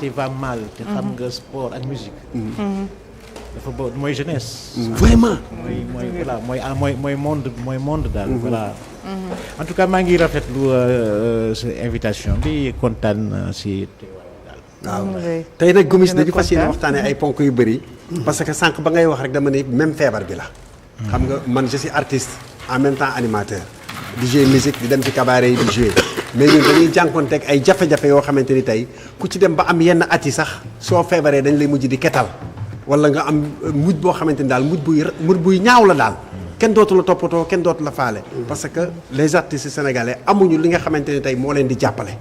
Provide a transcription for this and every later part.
société va mal. te xam nga sport ak musique. dafa bo mooy jeunesse. vraiment. mooy monde daal voilà. en tout cas maa ngi rafetlu sa invitation bi kontaan si waaw tey nag Gomis dañu fas yéene waxtaanee ay ponk yu bëri. parce que sànq ba ngay wax rek dama ne même feebar bi la. xam nga man je suis artiste en même temps animateur. di jouer musique di dem ci cabaret yi di jouer mais ñun dañuy jànkoonteeg ay jafe-jafe yoo xamante ni tey ku ci dem ba am yenn at yi sax soo feebaree dañ lay mujj di ketal wala nga am mujj boo xamante ni daal mujj buy ñaaw la daal. kenn dootu la toppatoo kenn dootu la faale. parce que les artistes sénégalais amuñu li nga xamante ni tey moo leen di jàppale.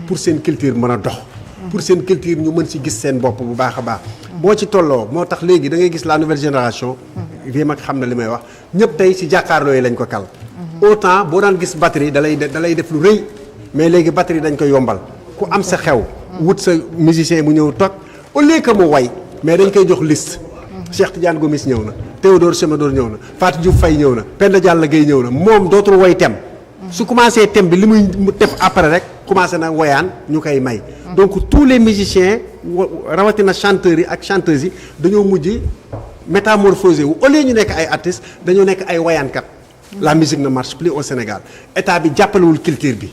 pour seen culture mën a dox. pour seen culture ñu mën si gis seen bopp bu baax a baax. boo ci tolloo moo tax léegi da ngay gis la nouvelle génération. bii mag xam na li may wax ñëpp tey si jàkkaarloo yi lañ ko kal. autant boo daan gis batterie da lay def lu rëy mais léegi batterie dañ ko yombal ku am sa xew. wut sa musicien mu ñëw toog au lieu que mu way mais dañ koy jox liste. Cheikh Tidiane Gomis ñëw na. Théodore Semador ñëw na Fatou Diouf Faye ñëw na Penda Diallo Gueye ñëw na moom dootul woy thème su commencé thème bi li muy def après rek commencé na woyaan ñu koy may donc tous les musiciens rawatina chanteurs yi ak chanteuses yi dañoo mujj métamorphosé wu au lieu ñu nekk ay artistes dañoo nekk ay woyaankat la musique ne marche plus au Sénégal état bi jàppalewul culture bi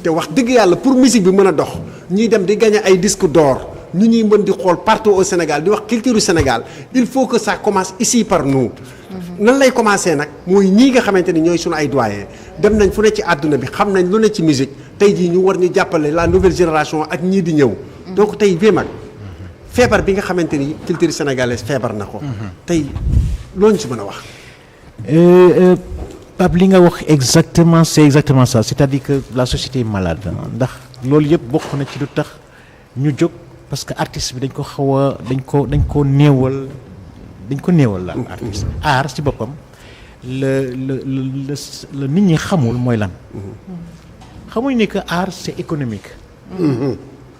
te wax dëgg yàlla pour musique bi mën a dox ñuy dem di gagner ay disques d'or ñu ñuy mën di xool partout au Sénégal di wax culture du Sénégal il faut que ça commence ici par nous. nan lay commencer nag mooy ñii nga xamante ni ñooy sunu ay doyens dem nañ fu ne ci àdduna bi xam nañ lu ne ci musique tey jii ñu war ñu jàppale la nouvelle génération ak ñii di ñëw. donc tey bii mag feebar bi nga xamante ni culture sénégalaise feebar na ko. tey loo ñu si mën a wax. Pape li nga wax exactement c'est exactement ça c'est-à-dire que la société est malade ndax loolu yëpp bokk na ci lu tax ñu jóg. parce que artiste bi dañ ko xaw a dañ ko néewal la artiste art ci boppam la nit ñi xamul mooy lan xamuñ ne que art c'est économique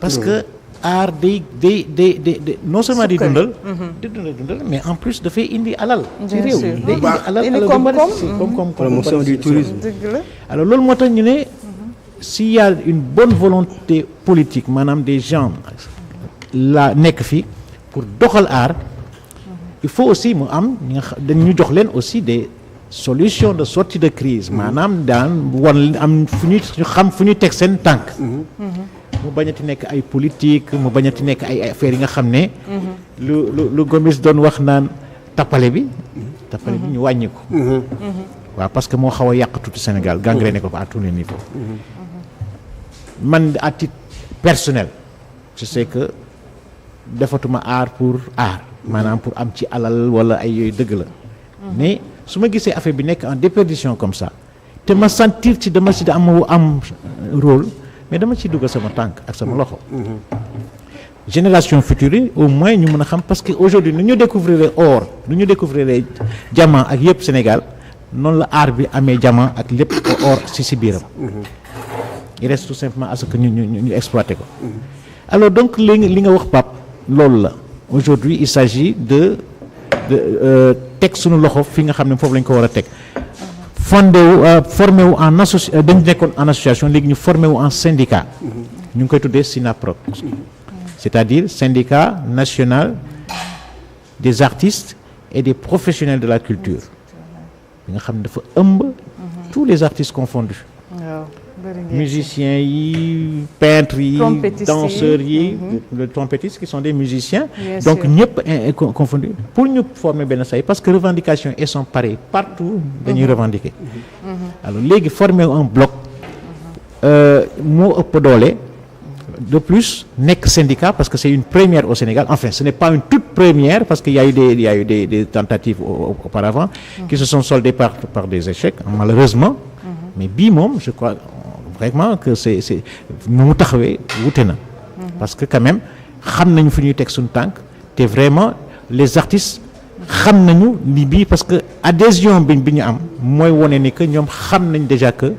parce que art day non seulement di dundal mais en plus dafay indi alal ci réew day indi alal comme promotion du tourisme alors loolu moo tax ñu ne s'il y a une bonne volonté politique maanaam des gens la nekk fii pour doxal aar il faut aussi mu am dañu jox leen aussi des solutions de sortie de crise maanaam daan wan am fu ñu xam fu ñu teg seen tànk mu bañati nekk ay politique mu bañati nekk ay affaires yi nga xam ne lu Gomis doon wax naan tappale bi ñu wàññi ko waaw parce que moo xaw a yàq tuuti Sénégal gangréné ko à tous les niveaux man à titre personnel je sais que defatuma art pour art maanaam pour am ci alal wala ay yooyu dëgg la mais su ma gisee affaire bi nekk en déperdition comme ça te ma sentir ci dama ci am rôle mais dama ciy dugal sama tànk ak sama loxo génération future yi au moins ñu mën a xam parce que aujourd'hui nu ñu découvrir or nu ñu découvrir diamant ak yëpp Sénégal noonu la art bi amee diamant ak lépp or si biiram il reste tout simplement à ce que ñu exploiter ko alors donc li nga wax Pape loolu la aujourd'hui il s'agit de teg suñu loxo fi nga xam ne foofu lañ ko war a teg formé wu en dañu nekkoon en association léegi ñu formé wu en syndicat ñu ngi koy tuddee SYNAPROC c'est-à-dire syndicat national des artistes et des professionnels de la culture bi nga xam ne dafa ëmb tous les artistes confondus musiciens yi peintres yi danseurs yi les trompettistes qui sont des musiciens donc ñëpp confondus pour ñu former benn say parce que revendications elles sont pareilles partout dañuy revendiquer alors léegi former un bloc moo ëpp doole de plus nekk syndicat parce que c'est une première au Sénégal enfin ce n'est pas une toute première parce qu'il y a eu des tentatives auparavant qui se sont soldées par des échecs malheureusement mais bii moom je crois vraiment que c'est nu mu taxawee wute na parce que quand même xam nañu fu ñuy teg suñu tànk te vraiment les artistes xam nañu li bii parce que adhésion bi ñu am mooy wone ni que ñoom xam nañ déjà que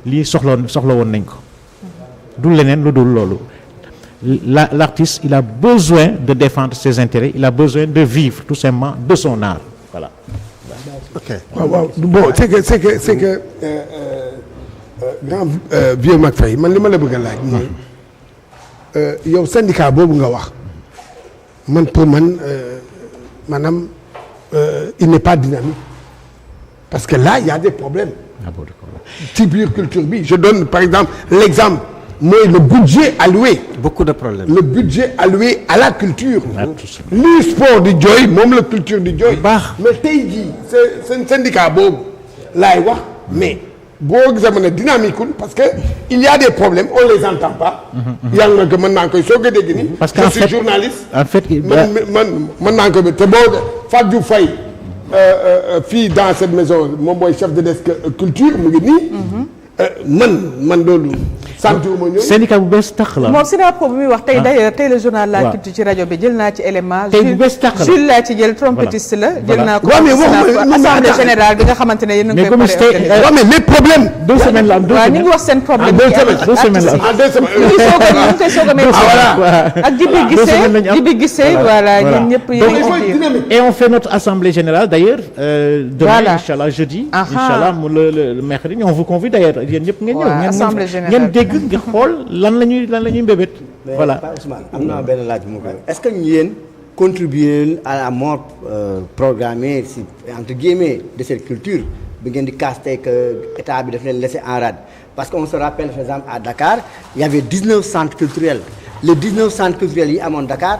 lii soxla woon nañ ko du leneen lu dul loolu l'artiste il a besoin de défendre ses intérêts il a besoin de vivre tout simplement de son art voilà. ok waaw bon c'est que grand vieux Mac Faye man li ma la bëgg a laaj mooy yow syndicat boobu nga wax man pour man maanaam il n'est pas dynamique parce que là il y a des problèmes. ci biir culture bi je donne par exemple l'exemple mooy le budget alloué. beaucoup de problèmes. le budget alloué à la culture. lii sport di jooy moom la culture di jooy. baax mais tey jii seen syndicat boobu laay wax mais boo gisee ma ne dynamique parce que il y a des problèmes on les entend pas. yàlla nga mën naa koy soog a dégg nii. parce que je suis journaliste. en fait man mën naa ko te boo Fatou Faye fii dans cette maison moom mooy chef de desk culture mu ngi nii. man loolu. syndicat bu bees tax la. moom SYNAPRO bi muy wax tey d'ailleurs tey le journal La Culture ci rajo bi jël naa ci élément. tey bu bees tax la Jules laa ci jël trompettiste la. jël naa ko assemblée générale bi nga xamante ne yéen a ngi koy waaw mais les problèmes. 2 semaines la am 2 waaw semaines ñu ngi wax seen problème. 2 semaines la am. en 2 semaines. ñu ngi koy soog a mettre ak Djibi Guissé voilà ñun ñëpp yéen et on fait notre assemblée générale d'ailleurs demain inchallah jeudi inchallah le mercredi on vous convie d'ailleurs yéen ñëpp ngeen ñëw ngeen dégg nga xool lan la ñuy mbébét voilà. Ousmane am naa benn laaj bu ma koy est-ce que yéen contribuer à la mort programmée si entre guillemets de cette culture bi ngeen di caster que état bi daf leen laisser en rade parce que on se rappelle par exemple à Dakar il y avait 19 centres culturels les 19 centres culturels yi amoon Dakar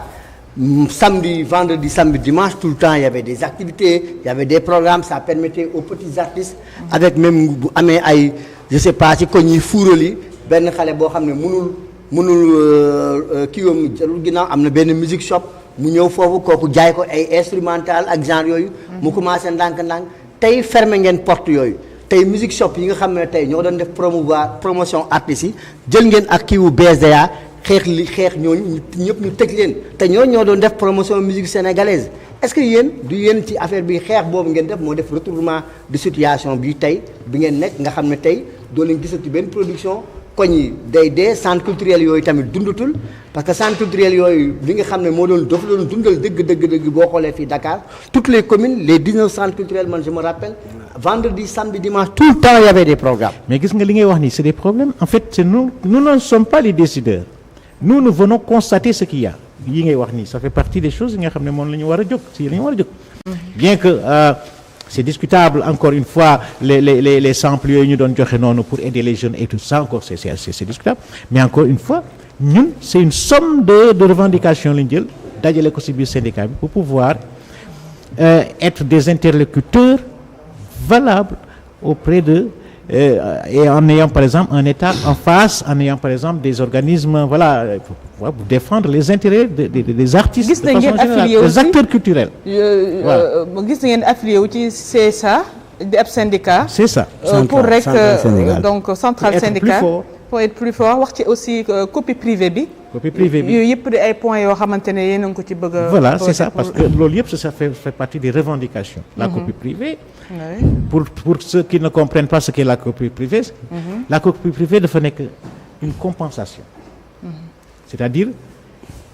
samedi vendredi samedi dimanche tout le temps il y avait des activités il y avait des programmes ça permettait aux petits artistes avec même bu amee ay je sais pas ci koñ yi fuural yi benn xale boo xam ne mënul kii yoom jarul ginnaaw am na benn musique shop mu ñëw foofu kooku jaay ko ay instrumental ak genre yooyu mu commencé ndànk-ndànk tey fermé ngeen porte yooyu tey musique shop yi nga xam ne tey ñoo doon def promotion artistes yi jël ngeen ak kii wu BSDA xeex ñooñu ñëpp ñu tëj leen te ñoo doon def promotion musique sénégalaise est-ce que yéen ci affaire bi xeex boobu ngeen def moo def retournement de situation bi tey bi ngeen nekk nga xam ne tey doo leen gisati benn production koñ yi day dee centre culturel yooyu tamit dundatul parce que centre culturel yooyu li nga xam ne moo doon dafa doon dundal dëgg boo xoolee fii Dakar toutes les communes les 19 centres culturels man je me rappelle vendredi samedi dimanche tout le temps il y avait des programmes. mais gis nga li ngay wax nii c'est des problèmes en fait c'est nous ne sommes pas les décideurs nous venons constater ce qu'il y a yi ngay wax nii ça fait partie des choses yi nga xam ne moom la ñu war a jóg si la ñu war a jóg bien que c'est discutable encore une fois les samples yooyu ñu doon joxe noonu pour aider les jeunes et tout ça encore c'est discutable mais encore une fois ñun c'est une somme de revendications la ñu jël dajale ko ci biir syndicat bi pour pouvoir être des interlocuteurs valables auprès de et en ayant par exemple un État en face en ayant par exemple des organismes voilà pour défendre les intérêts des artistes de façon générale des acteurs culturels. gis na ngeen affilié wu ci CSA di ab syndicat. c'est ça. pour rek donc central syndicat pour être plus fort wax ci aussi copie privée bi. yooyu yëpp di ay points yoo xamante ne yéen a ngi ko ci bëgg a. voilà c'est ça parce que loolu yëpp ça fait partie des revendications. la copie privée. pour ceux qui ne comprennent pas ce qu'est la copie privée. la copie privée dafa nekk une compensation. c'est-à-dire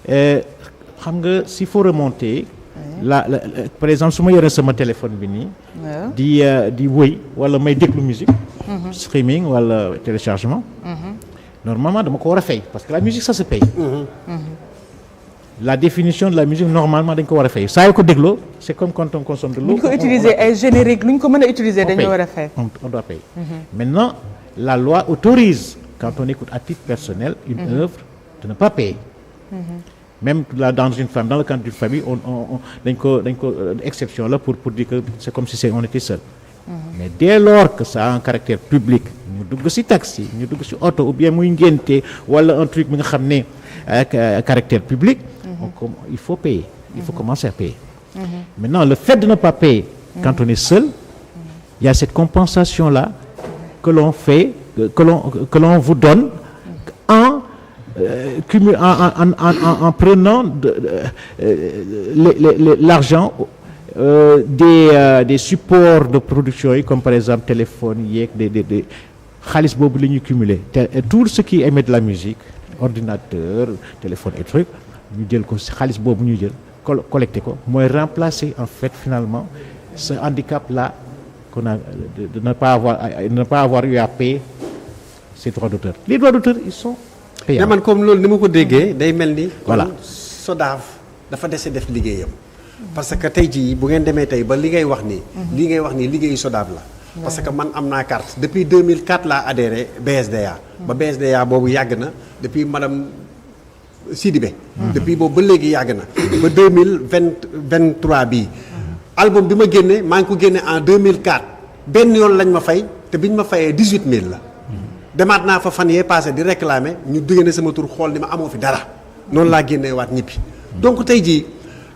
xam nga s'il faut remonter. par exemple su ma yoree sama téléphone bi nii. di wëy wala may déglu musique. streaming wala téléchargement. normalement dama ko war a fay parce que la musique ça se paye. la définition de la musique normalement dañ ko war a fay saa yu ko dégloo c'est comme quand on consomme de l'eau. lu ñu ko utiliser ay générique lu ñu ko mën a utiliser dañoo war a fay. on doit payer. maintenant la loi autorise quand on écoute à titre personnel une œuvre de ne pas payer. même là dans le cadre d'une famille on dañ ko exception là pour dire que c'est comme si on était seul. mais dès lors que ça a un caractère public ñu dugg ci taxi ñu dugg ci oto ou bien muy ngénte wala un truc bi nga xam ne caractère public. il faut payer il faut commencer à payer. maintenant le fait de ne pas payer. quand on est seul il y a cette compensation là que l'on fait que l'on vous donne en prenant l'argent des supports de production yi comme par exemple téléphone yeeg des xaalis boobu la ñuy cumuler tout ce qui émet de la musique ordinateur téléphone et trucs ñu jël ko xaalis boobu ñu jël collecté ko mooy remplacer en fait finalement ce handicap là qu'on a de ne pas avoir eu à payer ces droits d'auteur les droits d'auteur ils sont mais man comme loolu ni ma ko déggee day mel ni. voilà SODAV dafa dese def liggéeyam. parce que tey jii bu ngeen demee tey ba li ngay wax nii. li ngay wax nii liggéeyu SODAV la. parce que man am naa carte depuis 2004 laa adhéré BSDA. ba BSDA boobu yàgg na depuis madame Sidibé. depuis boobu ba léegi yàgg na. ba 2023 bii. album bi ma génne maa ngi ko génne en 2004 benn yoon lañ ma fay te biñ ma fayee 18000 la. demaat naa fa fan yee passé di réclamer ñu duggee sama tur xool ni ma amoo fi dara noonu laa génnee waat ñibbi. donc tey jii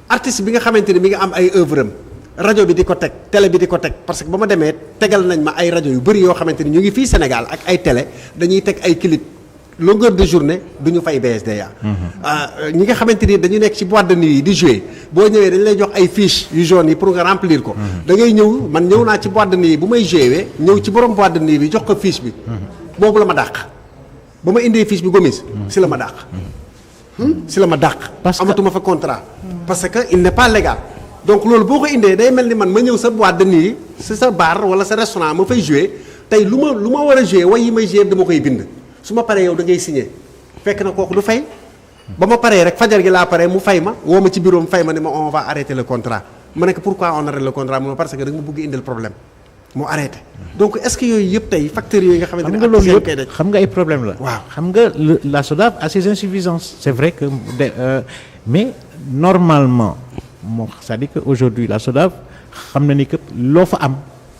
artiste bi nga xamante ni mi nga am ay œuvre am rajo bi di ko teg télé bi di ko teg parce que ba ma demee tegal nañ ma ay rajo yu bëri yoo xamante ni ñu ngi fii Sénégal ak ay télé dañuy teg ay clip longueur de journée du ñu fay BSDA. ñi nga xamante ni dañu nekk ci boîte de nuit yi di jouer boo ñëwee dañu lay jox ay fiches yu jaune yi pour nga remplir ko. da ngay ñëw man ñëw naa ci boîte de nuit yi bu may jouer ñëw ci borom boîte de nuit bi jox ko fiche bi. boobu la ma dàq ba ma indee fiche bi Gomis si la ma dàq. si la ma dàq. parce que amatuma fa contrat. parce que il n'est pas légal. donc loolu boo ko indee day mel ni man ma ñëw sa boîte de nuit si sa bar wala sa restaurant ma fay jouer tey lu ma war a jouer way yi may jouer dama koy bind su ma paree yow da ngay signer fekk na kooku du fay. ba ma paree rek fajar gi laa paree mu fay ma woo ma ci bureau mu fay ma ne ma on va arrêter le contrat ma ne ko pourquoi on arrête le contrat mu parce que da nga ma bëgg indil problème moo arrêté. donc est-ce que yooyu yëpp tey facteurs yooyu nga xamante ne. xam nga loolu yëpp xam nga ay problème la. waaw xam nga la SODAV a ses insuffisances. c'est vrai que mais normalement moo c'est-à-dire que aujourd'hui la SODAV xam na ni que loo fa am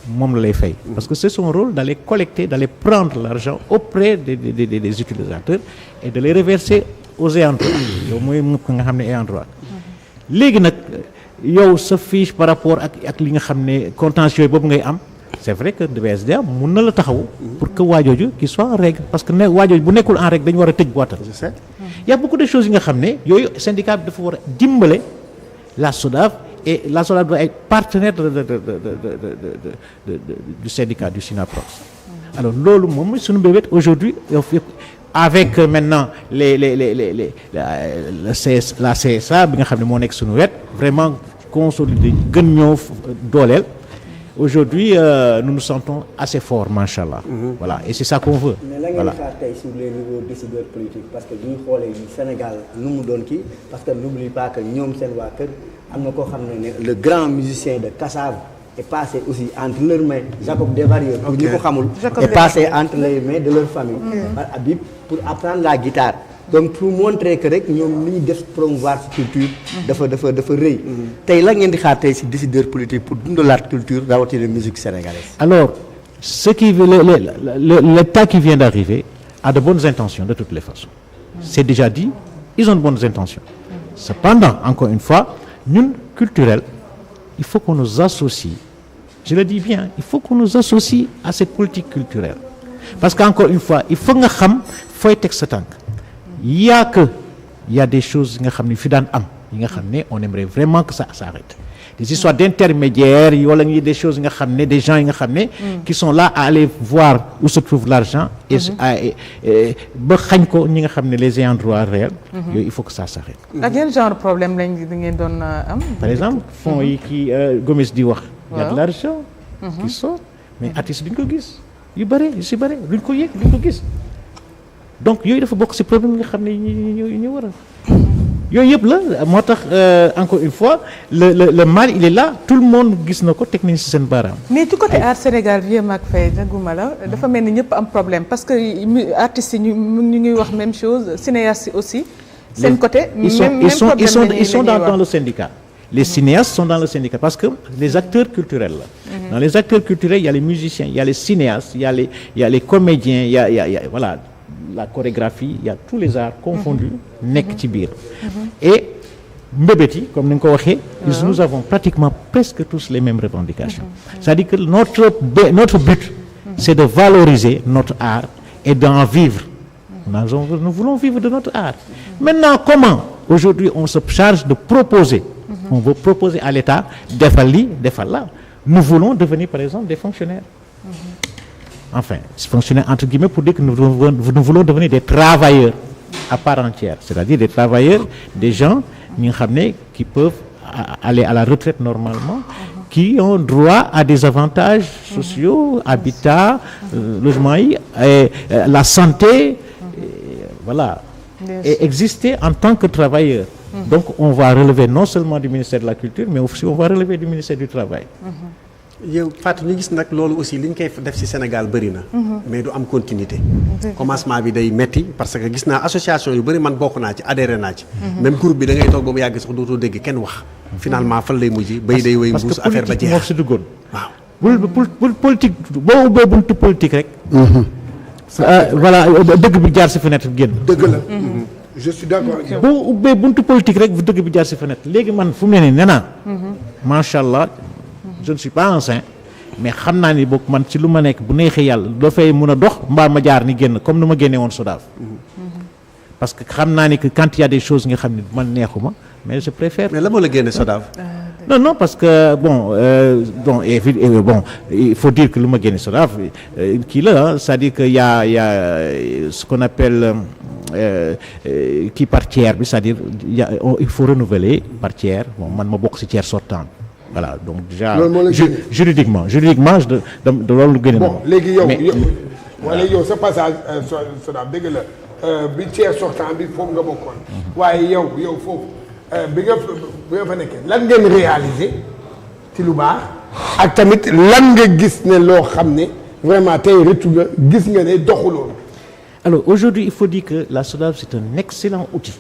moom la lay fay. parce que c'est son rôle d'aller collecter d'aller prendre l'argent auprès des utilisateurs et de les reverser aux ayants droit. yow mooy nga xam ne ayant droit. léegi nag yow sa fiche par rapport ak li nga xam ne contentieux boobu ngay am. c'est vrai que BSDA mun na la taxaw pour que waajooju qui soit en règle parce que ne waajooju bu nekkul en règle dañu war a tëj boîte. je sais. y a beaucoup de choses yi nga xam ne yooyu syndicat bi dafa war a dimbale la SODAV et la SODAV doit être partenaire du syndicat du SYNAPROX. alors loolu moom mooy suñu bébét aujourd'hui avec maintenant la CSA bi nga xam ne moo nekk suñu wet vraiment consolider gën ñoo dooleel. Aujourd'hui, nous nous sentons assez forts, machallah. Voilà, et c'est ça qu'on veut. Mais là, voilà. Sur les nouveaux décideurs politiques, parce que nous, le Sénégal, nous donnons qui, parce que n'oublie pas que nous, le grand musicien de Kassav est passé aussi entre leurs mains, Jacob Desvarieux, est passé entre les mains de leur famille, par Habib, pour apprendre la guitare. donc pour montrer que rek ñoom li ñu def promouvoir ci culture. dafa rëy. tey la ngeen di xaar tey ci décideur politique pour dundalaat culture rawatina musique sénégalaise. alors ce qui l'État qui vient d'arriver a de bonnes intentions de toutes les façons. C'est déjà dit, ils ont de bonnes intentions. Cependant, encore une fois, ñun culturel, il faut qu'on nous associe. Je le dis bien, il faut qu'on nous associe à cette politique culturelle. Parce qu'encore une fois, il faut nga xam fooy teg sa tànk. Il y a des choses nga xam ne fi daan am yi nga xam ne on aimerait vraiment que ça s'arrête. Des histoires d'intermédiaires wala ngi des choses nga xam ne des gens yi nga xam ne qui sont là à aller voir où se trouve l'argent et ba xañ ko ñi nga xam ne les ayants droit réels yooyu il faut que ça s'arrête. ak yan genre problème lañ ngeen doon am. Par exemple fonds yi kii Gomis di wax. Il y a de l'argent qui sort mais artistes duñ ko gis yu bëri yu si bëri duñ ko yëg duñ ko gis donc yooyu dafa bokk ci problème yi nga xam ne ñu war a yooyu yëpp la moo tax encore une fois le mal il est là tout le monde gis na ko technique ci seen baaraam. mais ci côté art Sénégal vieux Mac Faye dëgguma la dafa mel ni ñëpp am problème parce que artistes yi ñu ngi wax même chose cinéastes yi aussi. seen côté ils sont dans le syndicat. Les cinéastes sont dans le syndicat parce que les acteurs culturels là. Dans les acteurs culturels il y a les musiciens il y a les cinéastes il y a les comédiens il y a voilà. La chorégraphie il y a tous les arts confondus nekk ci biir et mbébét yi comme ni nga ko waxee nous avons pratiquement presque tous les mêmes revendications c'est-à-dire que notre but c'est de valoriser notre art et d'en vivre nous voulons vivre de notre art maintenant comment aujourd'hui on se charge de proposer on veut proposer à l'État defal lii defal la nous voulons devenir par exemple des fonctionnaires enfin fonctionnaire entre guillemets pour dire que nous voulons devenir des travailleurs à part entière c'est-à-dire des travailleurs des gens ñi nga xam ne qui peuvent aller à la retraite normalement qui ont droit à des avantages sociaux habitat logement yi la santé voilà, et exister en tant que travailleur. Donc on va relever non seulement du ministère de la Culture, mais aussi on va relever du ministère du Travail. yow Fatou ñu gis nag loolu aussi li ñu koy def ci Sénégal bëri na. mais du am continuité. commencement bi day metti parce que gis naa association yu bëri man bokk naa ci adhéré naa ci. même groupe bi da ngay toog ba mu yàgg sax dootoo dégg kenn wax. finalement fan lay mujj bay day wéy mbuus affaire ba jeex parce que politique moo si duggoon. waaw bul politique boo ubbee buntu politique rek. voilà dëgg bi jaar si fenêtre génn. dëgg la. je suis d'accord avec yow. boo ubbee buntu politique rek dëgg bi jaar si fenêtre léegi man fu mu ne nii nee naa. macha allah je ne suis pas un saint mais xam naa ni boog man ci lu ma nekk bu neexee yàlla dafay mun a dox mbaa ma jaar ni génn comme nu ma génnee woon SODAV. parce que xam naa ni que quand il y a des choses nga xam ne man neexuma mais je préfère. mais la moo la génne SODAV. non parce que bon il faut dire que lu ma génne SODAV kii la c'est-à-dire que y a ce qu'on appelle kii par tiers bi c'est-à-dire il faut renouveler par tiers bon man ma bokk ci tiers sortant voilà donc déjà juridiquement de loolu génne bon léegi yow wala yow sa passage SODAV dëgg la bi tiers sortant bi foofu nga bokkoon waaye yow foofu bi nga fa nekkee lan ngeen réaliser ci lu baax ak tamit lan nga gis ne loo xam ne vraiment tey rëccu nga gis nga ne doxuloon. Alors aujourd'hui il faut dire que la SODAV c'est un excellent outil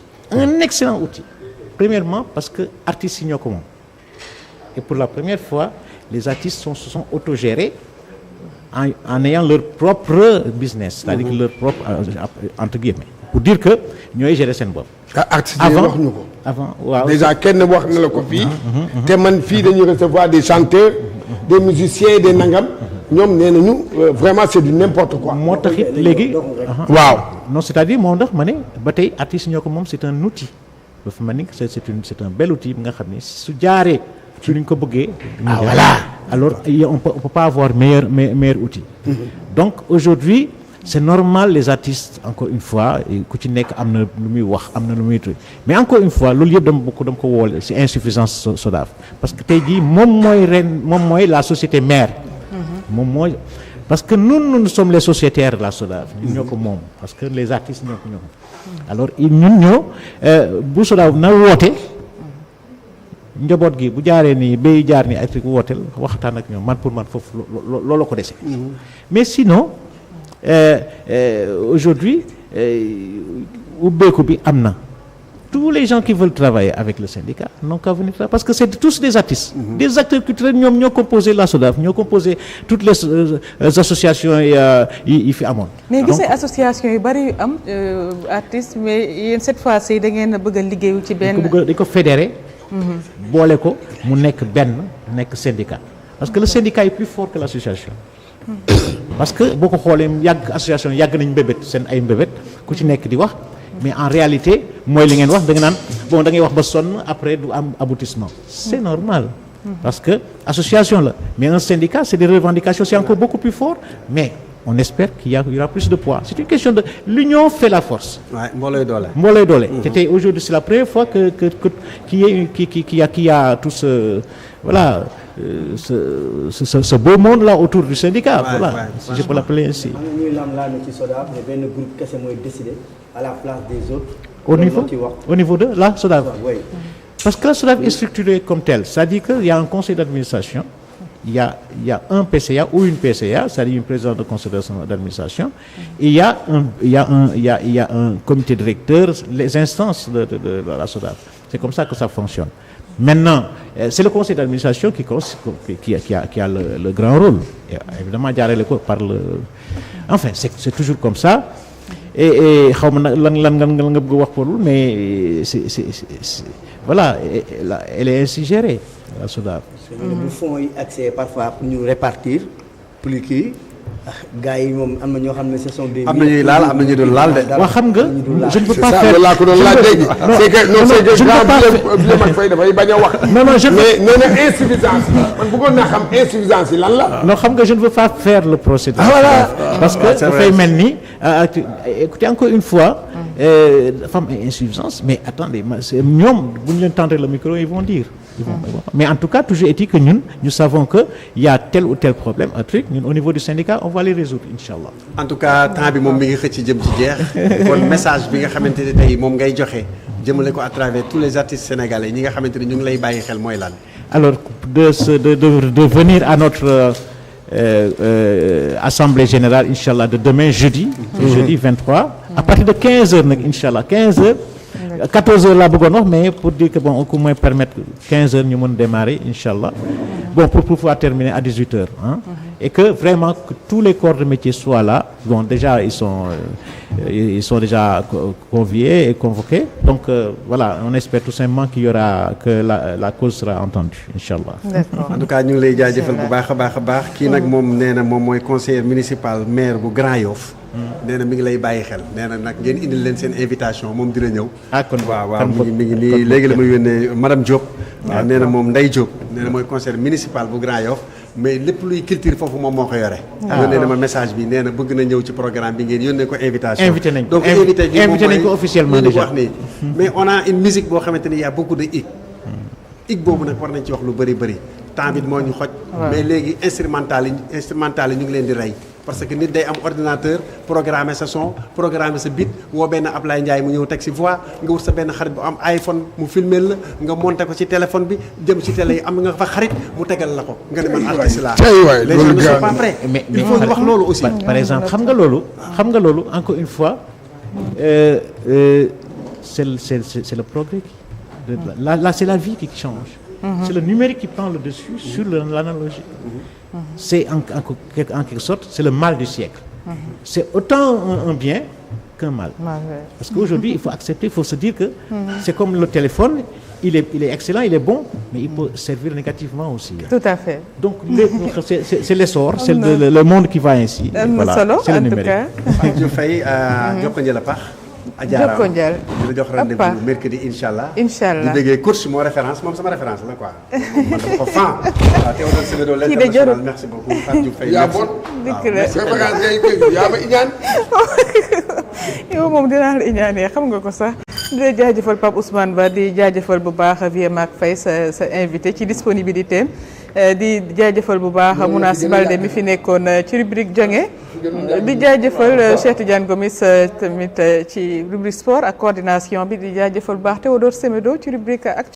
premièrement parce que artistes yi ñoo ko moom et pour la première fois les artistes se sont autogérés en ayant leur propre business c'est-à-dire que leur propre entre guillemets pour dire que ñooy gérer seen bopp. artistes yi wax ñu ko. avant waaw déjà kenn wax na la ko fii. te man fii dañuy recevoir des chanteurs. des musiciens des nangam. ñoom nee nañu vraiment c'est du n'importe quoi. moo tax it léegi. waaw. non c'est-à-dire moo tax ma ne ba tey artistes ñoo ko moom c'est un outil. dafa mel ni c'est un bel outil bi nga xam ne su jaaree ci ni ñu ko bëggee. voilà alors on peut pas avoir meilleur outil. donc aujourd'hui c'est normal les artistes encore une fois ku ci nekk am na lu muy wax am na lu muy truc mais encore une fois loolu yëpp dama ko woole c'est insuffisance SODAV parce que tey jii moom mooy la société mère. moom mooy parce que nous sommes les sociétaires de la SODAV. ñun ñoo ko moom parce que les artistes ñoo ko alors ñun ñoo bu SODAV na woote njaboot gi bu jaaree nii bay jaar nii ay wooteel waxtaan ak ñoom man pour man foofu loolu ko dese. mais sinon. Aujourd'hui ubbeeku bi am na tous les gens qui veulent travailler avec le syndicat n'ont qu'à venir travailler parce que c'est tous des artistes des acteurs culturels ñoom ñoo composé la SODAV ñoo composé toutes les associations yi fi amoon. mais gisee association yu bari yu am artistes mais yéen cette fois-ci da ngeen a bëgg a liggéeyu ci benn. dañ ko fédéré. boole ko mu nekk nekk syndicat parce que le syndicat est plus fort que l'association. parce que boo ko xoolee association yàgg nañ mbébét seen ay mbébét ku ci nekk di wax mais en réalité mooy li ngeen wax da nga naan bon da ngay wax ba sonn après du am aboutissement c'est normal parce que association la mais un syndicat c'est des revendications c'est encore beaucoup plus fort mais on espère qu'il y aura plus de poids c'est une question de l'union fait la force. waaw mboolooy doole. te tey aujourd'hui c'est la première fois que qu'il y a tout ce voilà. ce beau monde là autour du syndicat. Voilà si je peux l'appeler ainsi. am na ñuy lam-laame ci SODAV mais benn groupe kese mooy décider à la place des autres. au niveau de la SODAV. Oui. Parce que la SODAV est structurée comme telle c'est-à-dire que il y a un conseil d'administration il y a un PCA ou une PCA c'est-à-dire une présidente de conseil d'administration et il y a un comité directeur les instances de la SODAV c'est comme ça que ça fonctionne. Maintenant, c'est le conseil d'administration qui a le grand rôle. Et évidemment, par le... Enfin, c'est toujours comme ça. Et mais voilà, elle est ainsi gérée, la SODAV. Le fonds yi accès parfois pour ñu répartir plus kii gars yi moom am na ñoo xam ne ce sont des. am na ñuy laal am na ñu dul laal de. waaw xam nga je ne peux pas faire laa ko doon laaj léegi. c'est que non c'est que grand mag fay dafay bañ a wax. non mais nee na insuffisance man bëggoon naa xam insuffisance yi lan la. non xam nga je ne veux pas faire le procès. voilà parce que dafay mel ni écoutez encore une fois. dafa am insuffisance mais attendez ñoom bu ñu leen tendre le micro ils vont dire. Mais en tout cas toujours est-il que ñun nous savons que il y a tel ou tel problème un truc ñun au niveau du syndicat on va les résoudre inchallah. En tout cas temps bi moom mi ngi xëcc jëm ci jeex kon message bi nga xamante ne tey moom ngay joxe jëmale ko à travers tous les artistes sénégalais ñi nga xamante ne ñu ngi lay bàyyi xel mooy lan. Alors de venir à notre assemblée générale inchallah de demain jeudi. Jeudi 23. À partir de 15h nag inchallah 15h. 14h laa bëggoon wax mais pour dire que bon au moins permettre 15h ñu mën démarrer inchallah bon pour pouvoir terminer à 18h hein. Et que vraiment que tous les corps de métier soient là. Bon déjà ils sont déjà conviés et convoqués donc voilà on espère tout simplement qu'il y aura que la cause sera entendue inchallah. D'accord. En tout cas ñu ngi lay jaajëfal bu baax a baax kii nag moom nee na moom mooy conseiller municipal maire bu Grand Yoff. nee na mi ngi lay bàyyi xel nee na nag ngeen indil leen seen invitation moom dina ñëw. kon waaw mi ngi nii léegi la ma yónnee madame Diop. waaw nee na moom Ndeye Diop nee na mooy conseiller municipal bu Grand Yoff mais lépp luy culture foofu moom moo ko yore. yónnee na ma message bi nee na bëgg na ñëw ci programme bi ngeen yónnee ko invitation. invité nañ ko donc invité nañ ko officiellement déjà wax nii. mais on a une musique boo xamante ni y a beaucoup de hic. hic boobu nag war nañ ci wax lu bëri temps bi moo ñu xoj. mais léegi instrumental yi ñu ngi leen di rey. parce que nit day am ordinateur programmer sa son programmer sa beat woo benn Ablaye Ndiaye mu ñëw teg si voix nga wut sa benn xarit bu am iPhone mu filmer la nga monter ko ci téléphone bi jëm ci télé yi am nga fa xarit mu tegal la ko nga ne man artiste laa. les gens ne sont pas prêts. mais il faut ñu wax loolu aussi. par exemple xam nga loolu encore une fois c'est le progrès là c'est la vie qui change. C'est le numérique qui prend le dessus sur l'analogique. C'est en quelque sorte, c'est le mal du siècle. C'est autant un bien qu'un mal. Parce qu'aujourd'hui, il faut accepter, il faut se dire que c'est comme le téléphone, il est excellent, il est bon, mais il peut servir négativement aussi. Tout à fait. Donc c'est l'essor, c'est le monde qui va ainsi. Voilà, c'est le numérique. Je fay jokkonjal la pax. jokkonjal di la jox rendez-vous mercredi inchallah. Inchallah di déggee course moo référence moom sama référence la quoi. man dama ko fan. waaw Théodore Semedo l'international merci beaucoup Fatou Diouf Faye. yaa bon dikk la référence ngay dégg yaa ma iñaan. yow moom dinaa la iñaanee xam nga ko sax. di la jaajëfal Pape Ousmane Ba di jaajëfal bu baax Vieux Mac Faye sa invité ci disponibilité di jaajëfal bu baax Mounas Balde mi fi nekkoon ci rubrique jonge di jaajëfal Cheikh Tidiane Gomis tamit ci rubrique sport ak coordination bi di jaajëfal bu baax Théodore Semedo ci rubrique